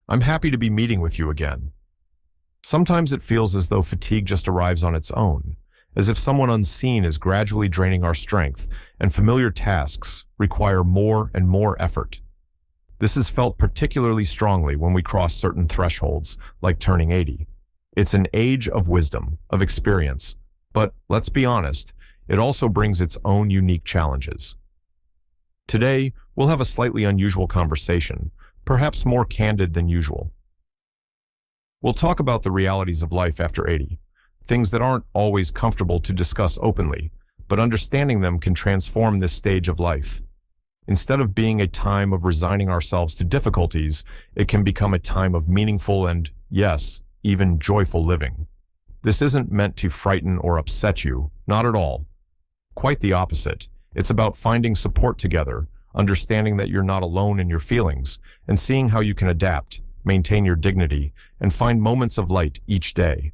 I'm happy to be meeting with you again. Sometimes it feels as though fatigue just arrives on its own, as if someone unseen is gradually draining our strength, and familiar tasks require more and more effort. This is felt particularly strongly when we cross certain thresholds, like turning 80. It's an age of wisdom, of experience, but let's be honest, it also brings its own unique challenges. Today, we'll have a slightly unusual conversation, perhaps more candid than usual. We'll talk about the realities of life after 80, things that aren't always comfortable to discuss openly, but understanding them can transform this stage of life. Instead of being a time of resigning ourselves to difficulties, it can become a time of meaningful and, yes, even joyful living. This isn't meant to frighten or upset you, not at all. Quite the opposite. It's about finding support together, understanding that you're not alone in your feelings, and seeing how you can adapt, maintain your dignity, and find moments of light each day.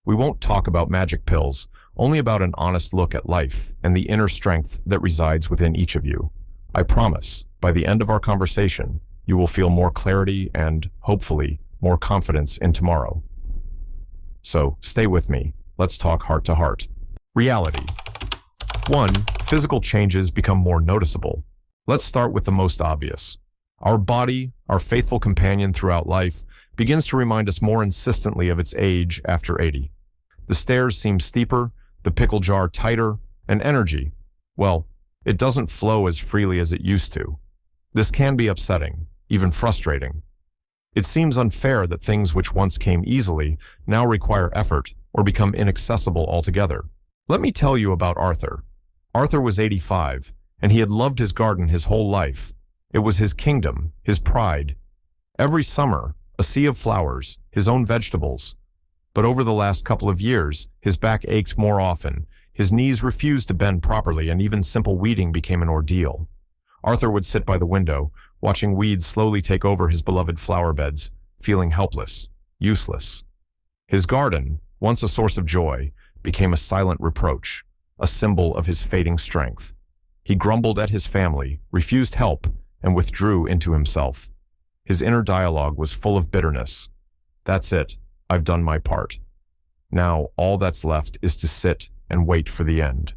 We won't talk about magic pills, only about an honest look at life and the inner strength that resides within each of you. I promise, by the end of our conversation, you will feel more clarity and, hopefully, more confidence in tomorrow. So, stay with me. Let's talk heart to heart. Reality. 1. Physical changes become more noticeable. Let's start with the most obvious. Our body, our faithful companion throughout life, begins to remind us more insistently of its age after 80. The stairs seem steeper, the pickle jar tighter, and energy, well, it doesn't flow as freely as it used to. This can be upsetting, even frustrating. It seems unfair that things which once came easily now require effort or become inaccessible altogether. Let me tell you about Arthur. Arthur was 85, and he had loved his garden his whole life. It was his kingdom, his pride. Every summer, a sea of flowers, his own vegetables. But over the last couple of years, his back ached more often, his knees refused to bend properly, and even simple weeding became an ordeal. Arthur would sit by the window, watching weeds slowly take over his beloved flower beds, feeling helpless, useless. His garden, once a source of joy, became a silent reproach, a symbol of his fading strength. He grumbled at his family, refused help, and withdrew into himself. His inner dialogue was full of bitterness. That's it. I've done my part. Now all that's left is to sit and wait for the end.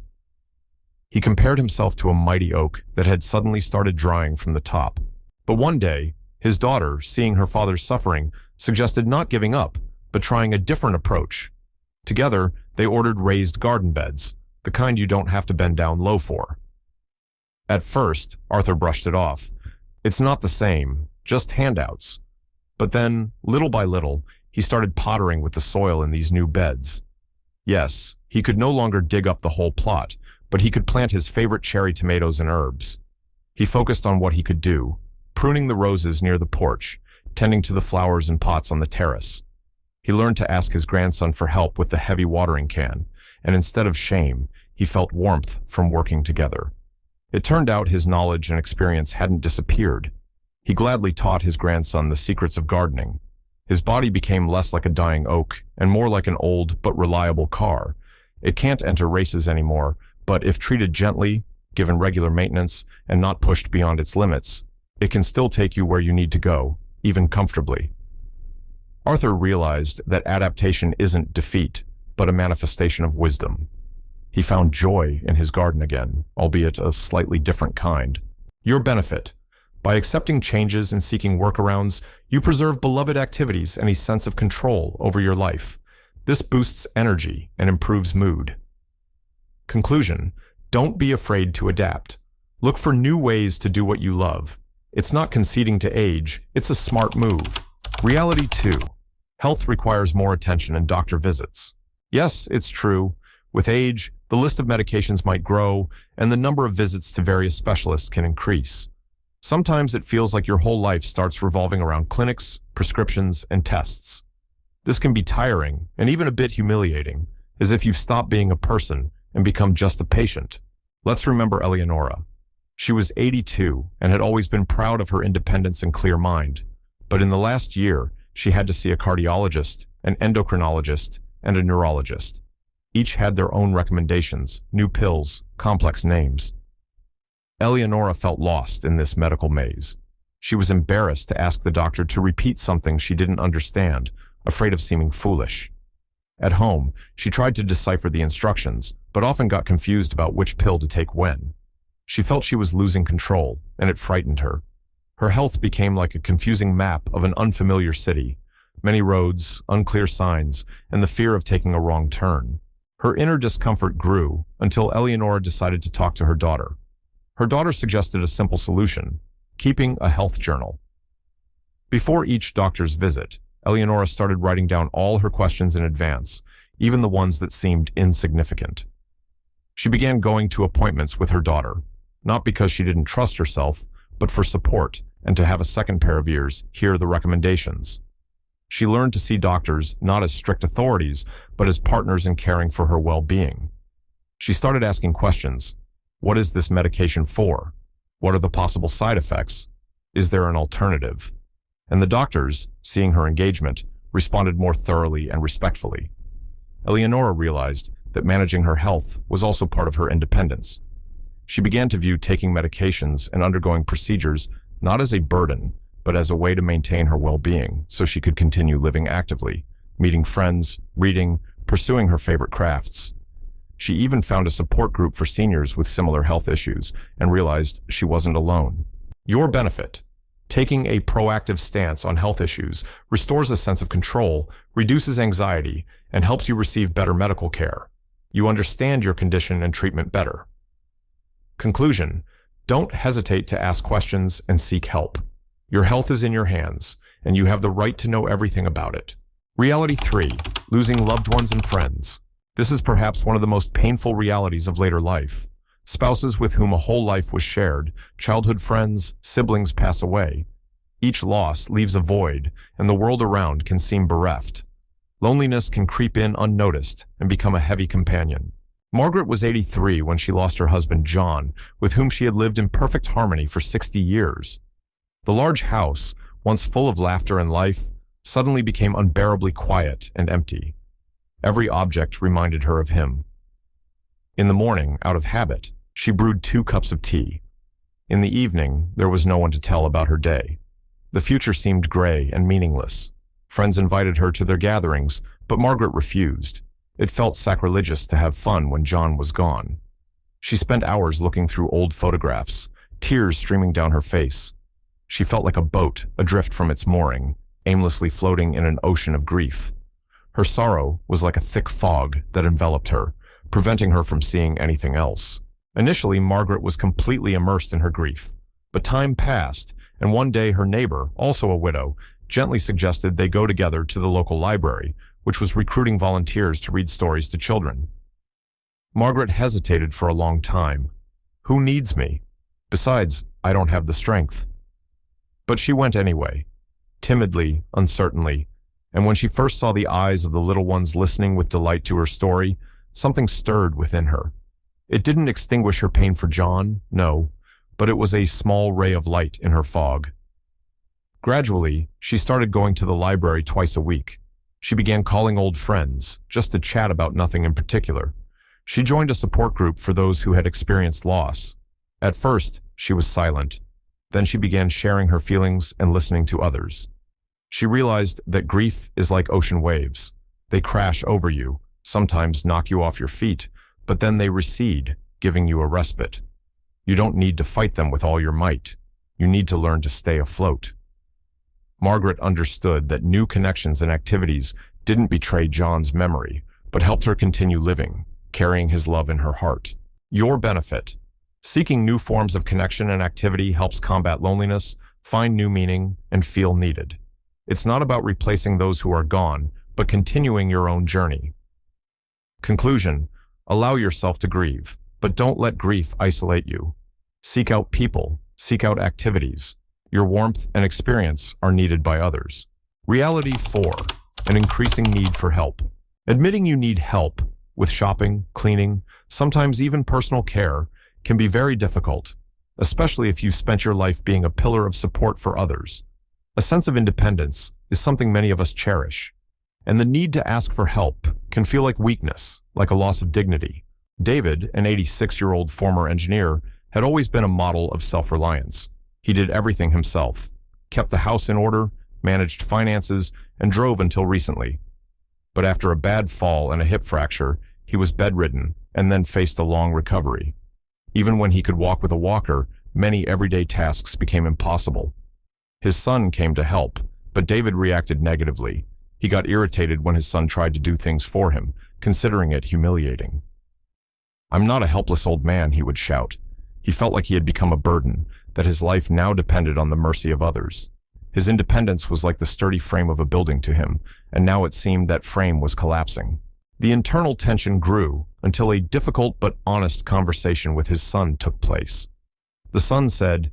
He compared himself to a mighty oak that had suddenly started drying from the top. But one day, his daughter, seeing her father's suffering, suggested not giving up, but trying a different approach. Together, they ordered raised garden beds, the kind you don't have to bend down low for. At first, Arthur brushed it off. It's not the same, just handouts. But then, little by little, he started pottering with the soil in these new beds. Yes, he could no longer dig up the whole plot, but he could plant his favorite cherry tomatoes and herbs. He focused on what he could do, pruning the roses near the porch, tending to the flowers in pots on the terrace. He learned to ask his grandson for help with the heavy watering can, and instead of shame, he felt warmth from working together. It turned out his knowledge and experience hadn't disappeared. He gladly taught his grandson the secrets of gardening. His body became less like a dying oak and more like an old but reliable car. It can't enter races anymore, but if treated gently, given regular maintenance, and not pushed beyond its limits, it can still take you where you need to go, even comfortably. Arthur realized that adaptation isn't defeat, but a manifestation of wisdom. He found joy in his garden again, albeit a slightly different kind. Your benefit. By accepting changes and seeking workarounds, you preserve beloved activities and a sense of control over your life. This boosts energy and improves mood. Conclusion. Don't be afraid to adapt. Look for new ways to do what you love. It's not conceding to age, it's a smart move. Reality 2. Health requires more attention and doctor visits. Yes, it's true. With age, the list of medications might grow, and the number of visits to various specialists can increase. Sometimes it feels like your whole life starts revolving around clinics, prescriptions, and tests. This can be tiring and even a bit humiliating, as if you've stopped being a person and become just a patient. Let's remember Eleonora. She was 82 and had always been proud of her independence and clear mind. But in the last year, she had to see a cardiologist, an endocrinologist, and a neurologist. Each had their own recommendations, new pills, complex names. Eleonora felt lost in this medical maze. She was embarrassed to ask the doctor to repeat something she didn't understand, afraid of seeming foolish. At home, she tried to decipher the instructions, but often got confused about which pill to take when. She felt she was losing control, and it frightened her. Her health became like a confusing map of an unfamiliar city. Many roads, unclear signs, and the fear of taking a wrong turn. Her inner discomfort grew until Eleonora decided to talk to her daughter. Her daughter suggested a simple solution: keeping a health journal. Before each doctor's visit, Eleonora started writing down all her questions in advance, even the ones that seemed insignificant. She began going to appointments with her daughter, not because she didn't trust herself, but for support and to have a second pair of ears hear the recommendations. She learned to see doctors not as strict authorities, but as partners in caring for her well-being. She started asking questions. What is this medication for? What are the possible side effects? Is there an alternative? And the doctors, seeing her engagement, responded more thoroughly and respectfully. Eleonora realized that managing her health was also part of her independence. She began to view taking medications and undergoing procedures not as a burden, but as a way to maintain her well-being so she could continue living actively, meeting friends, reading, pursuing her favorite crafts. She even found a support group for seniors with similar health issues and realized she wasn't alone. Your benefit. Taking a proactive stance on health issues restores a sense of control, reduces anxiety, and helps you receive better medical care. You understand your condition and treatment better. Conclusion. Don't hesitate to ask questions and seek help. Your health is in your hands, and you have the right to know everything about it. Reality 3. Losing loved ones and friends. This is perhaps one of the most painful realities of later life. Spouses with whom a whole life was shared, childhood friends, siblings pass away. Each loss leaves a void, and the world around can seem bereft. Loneliness can creep in unnoticed and become a heavy companion. Margaret was 83 when she lost her husband John, with whom she had lived in perfect harmony for 60 years. The large house, once full of laughter and life, suddenly became unbearably quiet and empty. Every object reminded her of him. In the morning, out of habit, she brewed 2 cups of tea. In the evening, there was no one to tell about her day. The future seemed gray and meaningless. Friends invited her to their gatherings, but Margaret refused. It felt sacrilegious to have fun when John was gone. She spent hours looking through old photographs, tears streaming down her face. She felt like a boat adrift from its mooring, aimlessly floating in an ocean of grief. Her sorrow was like a thick fog that enveloped her, preventing her from seeing anything else. Initially, Margaret was completely immersed in her grief. But time passed, and one day her neighbor, also a widow, gently suggested they go together to the local library, which was recruiting volunteers to read stories to children. Margaret hesitated for a long time. Who needs me? Besides, I don't have the strength. But she went anyway, timidly, uncertainly, and when she first saw the eyes of the little ones listening with delight to her story, something stirred within her. It didn't extinguish her pain for John, no, but it was a small ray of light in her fog. Gradually, she started going to the library twice a week. She began calling old friends, just to chat about nothing in particular. She joined a support group for those who had experienced loss. At first, she was silent. Then she began sharing her feelings and listening to others. She realized that grief is like ocean waves. They crash over you, sometimes knock you off your feet, but then they recede, giving you a respite. You don't need to fight them with all your might. You need to learn to stay afloat. Margaret understood that new connections and activities didn't betray John's memory, but helped her continue living, carrying his love in her heart. Your benefit. Seeking new forms of connection and activity helps combat loneliness, find new meaning, and feel needed. It's not about replacing those who are gone, but continuing your own journey. Conclusion. Allow yourself to grieve, but don't let grief isolate you. Seek out people, seek out activities. Your warmth and experience are needed by others. Reality 4. An increasing need for help. Admitting you need help with shopping, cleaning, sometimes even personal care, can be very difficult, especially if you've spent your life being a pillar of support for others. A sense of independence is something many of us cherish, and the need to ask for help can feel like weakness, like a loss of dignity. David, an 86-year-old former engineer, had always been a model of self-reliance. He did everything himself, kept the house in order, managed finances, and drove until recently. But after a bad fall and a hip fracture, he was bedridden and then faced a long recovery. Even when he could walk with a walker, many everyday tasks became impossible. His son came to help, but David reacted negatively. He got irritated when his son tried to do things for him, considering it humiliating. "I'm not a helpless old man," he would shout. He felt like he had become a burden, that his life now depended on the mercy of others. His independence was like the sturdy frame of a building to him, and now it seemed that frame was collapsing. The internal tension grew until a difficult but honest conversation with his son took place. The son said,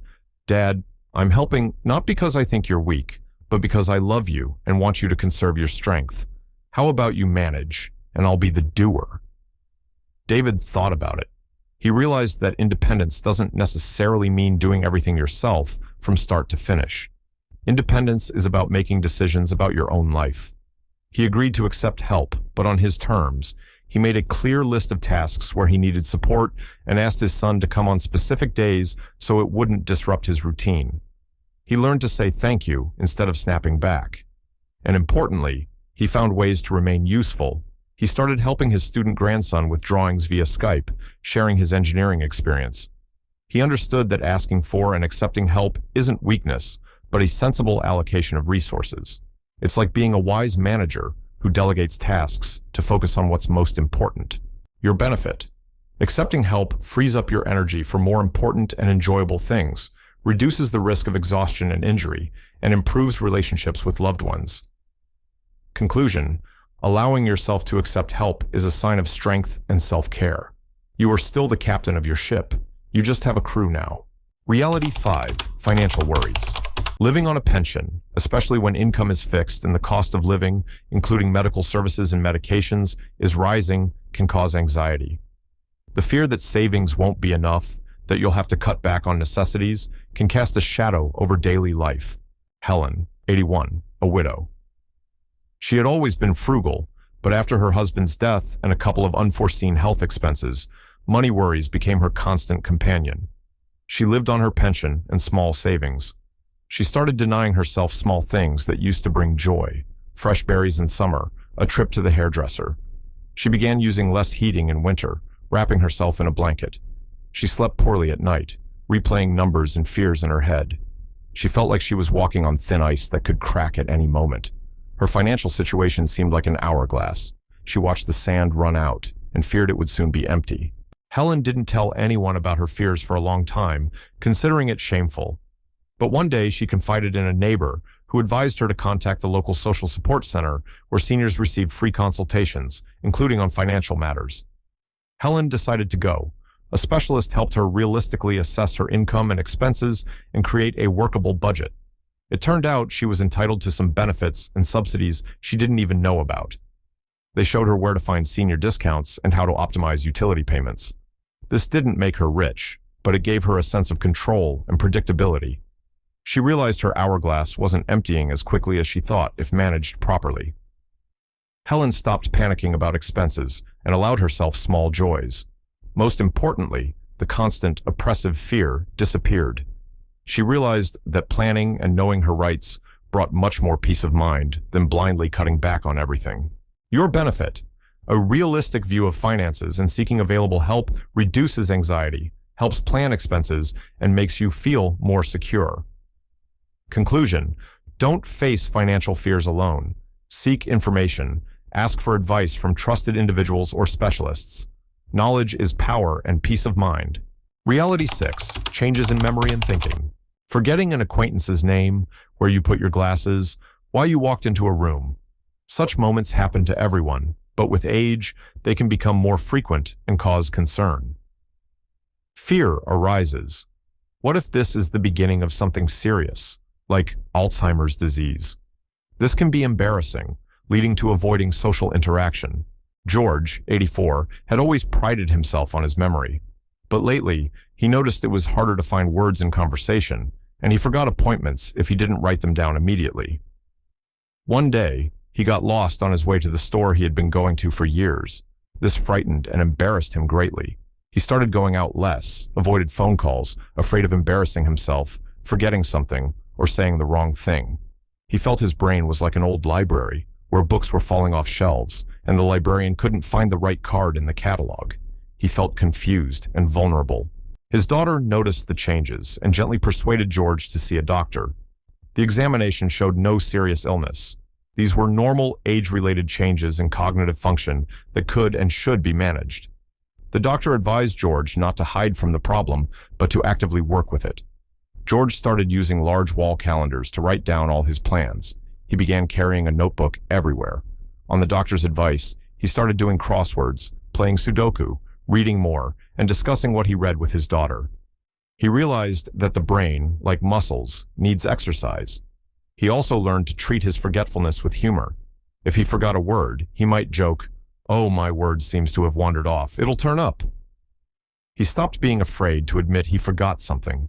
"Dad, I'm helping not because I think you're weak, but because I love you and want you to conserve your strength. How about you manage, and I'll be the doer?" David thought about it. He realized that independence doesn't necessarily mean doing everything yourself from start to finish. Independence is about making decisions about your own life. He agreed to accept help, but on his terms. He made a clear list of tasks where he needed support and asked his son to come on specific days so it wouldn't disrupt his routine. He learned to say thank you instead of snapping back. And importantly, he found ways to remain useful. He started helping his student grandson with drawings via Skype, sharing his engineering experience. He understood that asking for and accepting help isn't weakness, but a sensible allocation of resources. It's like being a wise manager who delegates tasks to focus on what's most important. Your benefit. Accepting help frees up your energy for more important and enjoyable things, reduces the risk of exhaustion and injury, and improves relationships with loved ones. Conclusion. Allowing yourself to accept help is a sign of strength and self-care. You are still the captain of your ship. You just have a crew now. Reality 5. Financial worries. Living on a pension, especially when income is fixed and the cost of living, including medical services and medications, is rising, can cause anxiety. The fear that savings won't be enough, that you'll have to cut back on necessities, can cast a shadow over daily life. Helen, 81, a widow. She had always been frugal, but after her husband's death and a couple of unforeseen health expenses, money worries became her constant companion. She lived on her pension and small savings. She started denying herself small things that used to bring joy: fresh berries in summer, a trip to the hairdresser. She began using less heating in winter, wrapping herself in a blanket. She slept poorly at night, replaying numbers and fears in her head. She felt like she was walking on thin ice that could crack at any moment. Her financial situation seemed like an hourglass. She watched the sand run out and feared it would soon be empty. Helen didn't tell anyone about her fears for a long time, considering it shameful. But one day she confided in a neighbor who advised her to contact the local social support center where seniors receive free consultations, including on financial matters. Helen decided to go. A specialist helped her realistically assess her income and expenses and create a workable budget. It turned out she was entitled to some benefits and subsidies she didn't even know about. They showed her where to find senior discounts and how to optimize utility payments. This didn't make her rich, but it gave her a sense of control and predictability. She realized her hourglass wasn't emptying as quickly as she thought if managed properly. Helen stopped panicking about expenses and allowed herself small joys. Most importantly, the constant, oppressive fear disappeared. She realized that planning and knowing her rights brought much more peace of mind than blindly cutting back on everything. Your benefit. A realistic view of finances and seeking available help reduces anxiety, helps plan expenses, and makes you feel more secure. Conclusion. Don't face financial fears alone. Seek information. Ask for advice from trusted individuals or specialists. Knowledge is power and peace of mind. Reality 6. Changes in memory and thinking. Forgetting an acquaintance's name, where you put your glasses, why you walked into a room. Such moments happen to everyone, but with age, they can become more frequent and cause concern. Fear arises. What if this is the beginning of something serious, like Alzheimer's disease? This can be embarrassing, leading to avoiding social interaction. George, 84, had always prided himself on his memory. But lately, he noticed it was harder to find words in conversation, and he forgot appointments if he didn't write them down immediately. One day, he got lost on his way to the store he had been going to for years. This frightened and embarrassed him greatly. He started going out less, avoided phone calls, afraid of embarrassing himself, forgetting something, or saying the wrong thing. He felt his brain was like an old library, where books were falling off shelves, and the librarian couldn't find the right card in the catalog. He felt confused and vulnerable. His daughter noticed the changes and gently persuaded George to see a doctor. The examination showed no serious illness. These were normal age-related changes in cognitive function that could and should be managed. The doctor advised George not to hide from the problem, but to actively work with it. George started using large wall calendars to write down all his plans. He began carrying a notebook everywhere. On the doctor's advice, he started doing crosswords, playing Sudoku, reading more, and discussing what he read with his daughter. He realized that the brain, like muscles, needs exercise. He also learned to treat his forgetfulness with humor. If he forgot a word, he might joke, "Oh, my word seems to have wandered off. It'll turn up." He stopped being afraid to admit he forgot something.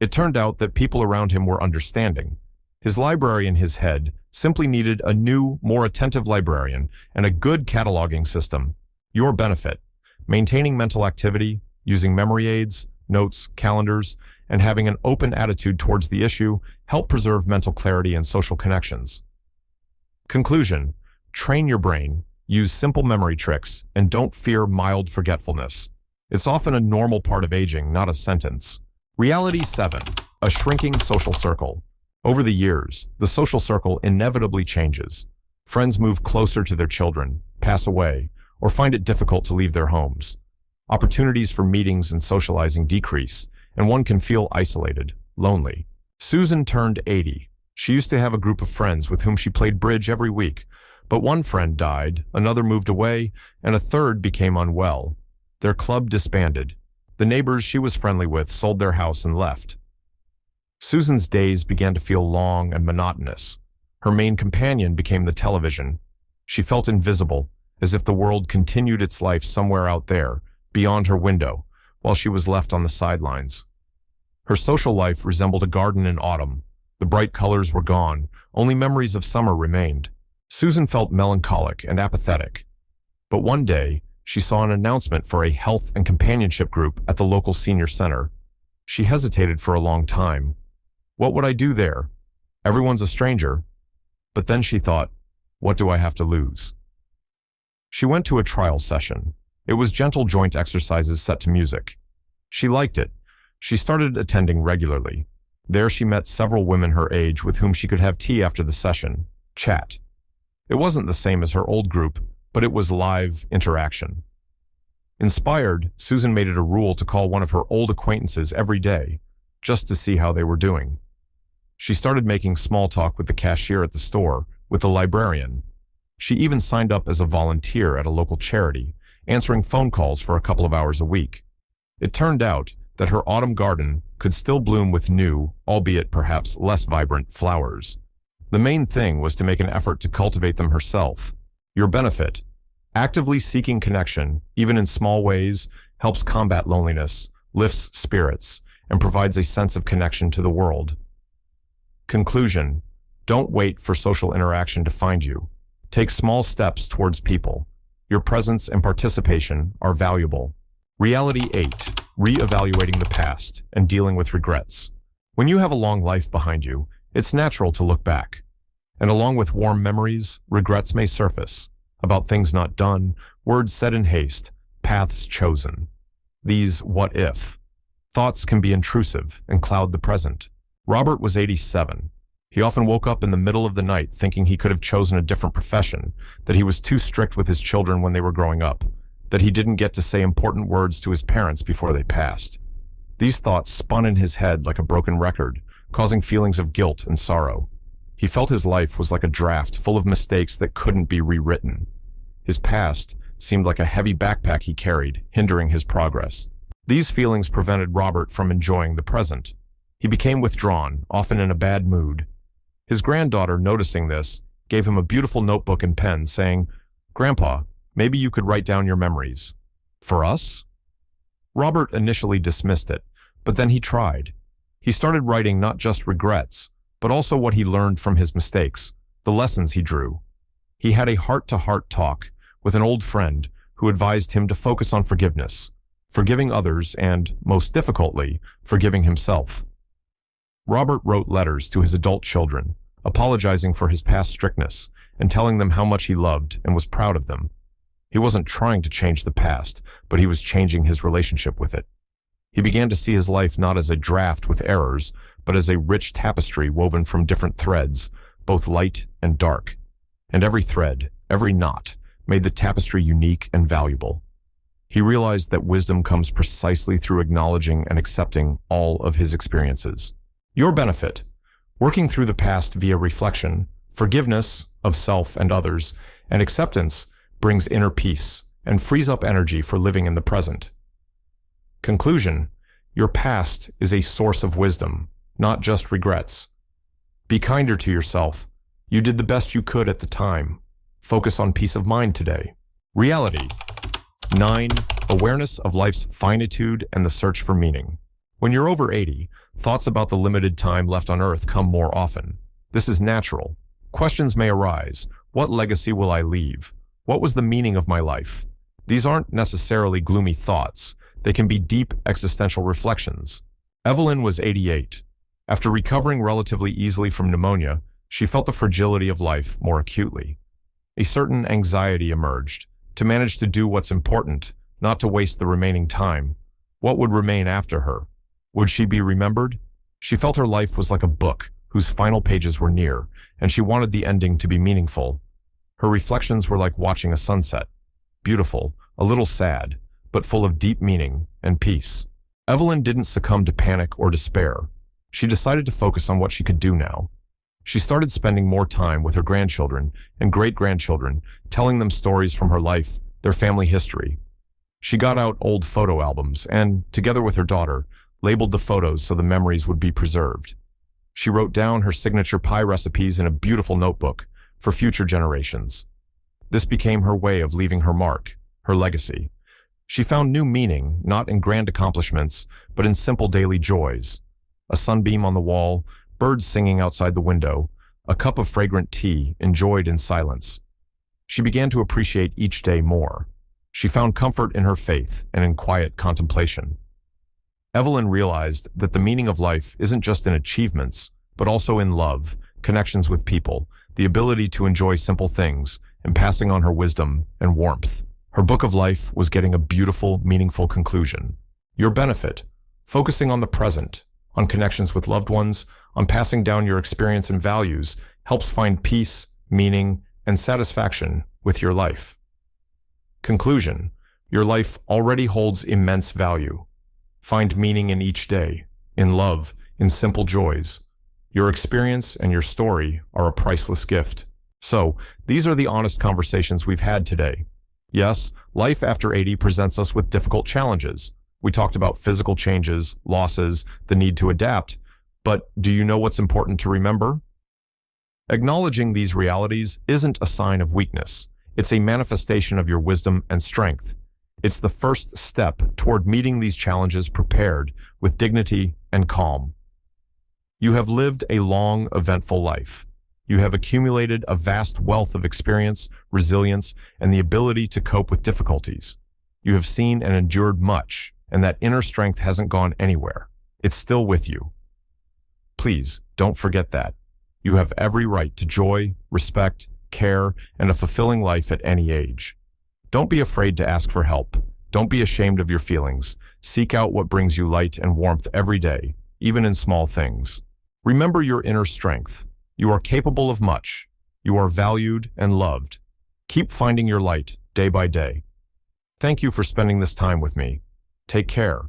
It turned out that people around him were understanding. His library in his head simply needed a new, more attentive librarian and a good cataloging system. Your benefit: maintaining mental activity, using memory aids, notes, calendars, and having an open attitude towards the issue help preserve mental clarity and social connections. Conclusion: train your brain, use simple memory tricks, and don't fear mild forgetfulness. It's often a normal part of aging, not a sentence. Reality 7. A shrinking social circle. Over the years, the social circle inevitably changes. Friends move closer to their children, pass away, or find it difficult to leave their homes. Opportunities for meetings and socializing decrease, and one can feel isolated, lonely. Susan turned 80. She used to have a group of friends with whom she played bridge every week, but one friend died, another moved away, and a third became unwell. Their club disbanded. The neighbors she was friendly with sold their house and left. Susan's days began to feel long and monotonous. Her main companion became the television. She felt invisible, as if the world continued its life somewhere out there, beyond her window, while she was left on the sidelines. Her social life resembled a garden in autumn. The bright colors were gone, only memories of summer remained. Susan felt melancholic and apathetic. But one day, she saw an announcement for a health and companionship group at the local senior center. She hesitated for a long time. What would I do there? Everyone's a stranger. But then she thought, what do I have to lose? She went to a trial session. It was gentle joint exercises set to music. She liked it. She started attending regularly. There she met several women her age with whom she could have tea after the session, chat. It wasn't the same as her old group, but it was live interaction. Inspired, Susan made it a rule to call one of her old acquaintances every day, just to see how they were doing. She started making small talk with the cashier at the store, with the librarian. She even signed up as a volunteer at a local charity, answering phone calls for a couple of hours a week. It turned out that her autumn garden could still bloom with new, albeit perhaps less vibrant, flowers. The main thing was to make an effort to cultivate them herself. Your benefit: actively seeking connection, even in small ways, helps combat loneliness, lifts spirits, and provides a sense of connection to the world. Conclusion: don't wait for social interaction to find you. Take small steps towards people. Your presence and participation are valuable. Reality 8. Re-evaluating the past and dealing with regrets. When you have a long life behind you, it's natural to look back. And along with warm memories, regrets may surface about things not done, words said in haste, paths chosen. These what if thoughts can be intrusive and cloud the present. Robert was 87. He often woke up in the middle of the night thinking he could have chosen a different profession, that he was too strict with his children when they were growing up, that he didn't get to say important words to his parents before they passed. These thoughts spun in his head like a broken record, causing feelings of guilt and sorrow. He felt his life was like a draft full of mistakes that couldn't be rewritten. His past seemed like a heavy backpack he carried, hindering his progress. These feelings prevented Robert from enjoying the present. He became withdrawn, often in a bad mood. His granddaughter, noticing this, gave him a beautiful notebook and pen, saying, "Grandpa, maybe you could write down your memories." "For us?" Robert initially dismissed it, but then he tried. He started writing not just regrets, but also what he learned from his mistakes, the lessons he drew. He had a heart-to-heart talk with an old friend who advised him to focus on forgiveness, forgiving others and, most difficultly, forgiving himself. Robert wrote letters to his adult children, apologizing for his past strictness and telling them how much he loved and was proud of them. He wasn't trying to change the past, but he was changing his relationship with it. He began to see his life not as a draft with errors, but as a rich tapestry woven from different threads, both light and dark. And every thread, every knot, made the tapestry unique and valuable. He realized that wisdom comes precisely through acknowledging and accepting all of his experiences. Your benefit: working through the past via reflection, forgiveness of self and others, and acceptance brings inner peace and frees up energy for living in the present. Conclusion: your past is a source of wisdom, not just regrets. Be kinder to yourself. You did the best you could at the time. Focus on peace of mind today. Reality. 9. Awareness of life's finitude and the search for meaning. When you're over 80, thoughts about the limited time left on Earth come more often. This is natural. Questions may arise. What legacy will I leave? What was the meaning of my life? These aren't necessarily gloomy thoughts. They can be deep existential reflections. Evelyn was 88. After recovering relatively easily from pneumonia, she felt the fragility of life more acutely. A certain anxiety emerged. To manage to do what's important, not to waste the remaining time. What would remain after her? Would she be remembered? She felt her life was like a book whose final pages were near, and she wanted the ending to be meaningful. Her reflections were like watching a sunset. Beautiful, a little sad, but full of deep meaning and peace. Evelyn didn't succumb to panic or despair. She decided to focus on what she could do now. She started spending more time with her grandchildren and great-grandchildren, telling them stories from her life, their family history. She got out old photo albums and, together with her daughter, labeled the photos so the memories would be preserved. She wrote down her signature pie recipes in a beautiful notebook for future generations. This became her way of leaving her mark, her legacy. She found new meaning, not in grand accomplishments, but in simple daily joys. A sunbeam on the wall, birds singing outside the window, a cup of fragrant tea enjoyed in silence. She began to appreciate each day more. She found comfort in her faith and in quiet contemplation. Evelyn realized that the meaning of life isn't just in achievements, but also in love, connections with people, the ability to enjoy simple things, and passing on her wisdom and warmth. Her book of life was getting a beautiful, meaningful conclusion. Your benefit: focusing on the present, on connections with loved ones, on passing down your experience and values, helps find peace, meaning, and satisfaction with your life. Conclusion: your life already holds immense value. Find meaning in each day, in love, in simple joys. Your experience and your story are a priceless gift. So, these are the honest conversations we've had today. Yes, life after 80 presents us with difficult challenges. We talked about physical changes, losses, the need to adapt. But do you know what's important to remember? Acknowledging these realities isn't a sign of weakness. It's a manifestation of your wisdom and strength. It's the first step toward meeting these challenges prepared with dignity and calm. You have lived a long, eventful life. You have accumulated a vast wealth of experience, resilience, and the ability to cope with difficulties. You have seen and endured much, and that inner strength hasn't gone anywhere. It's still with you. Please, don't forget that. You have every right to joy, respect, care, and a fulfilling life at any age. Don't be afraid to ask for help. Don't be ashamed of your feelings. Seek out what brings you light and warmth every day, even in small things. Remember your inner strength. You are capable of much. You are valued and loved. Keep finding your light day by day. Thank you for spending this time with me. Take care.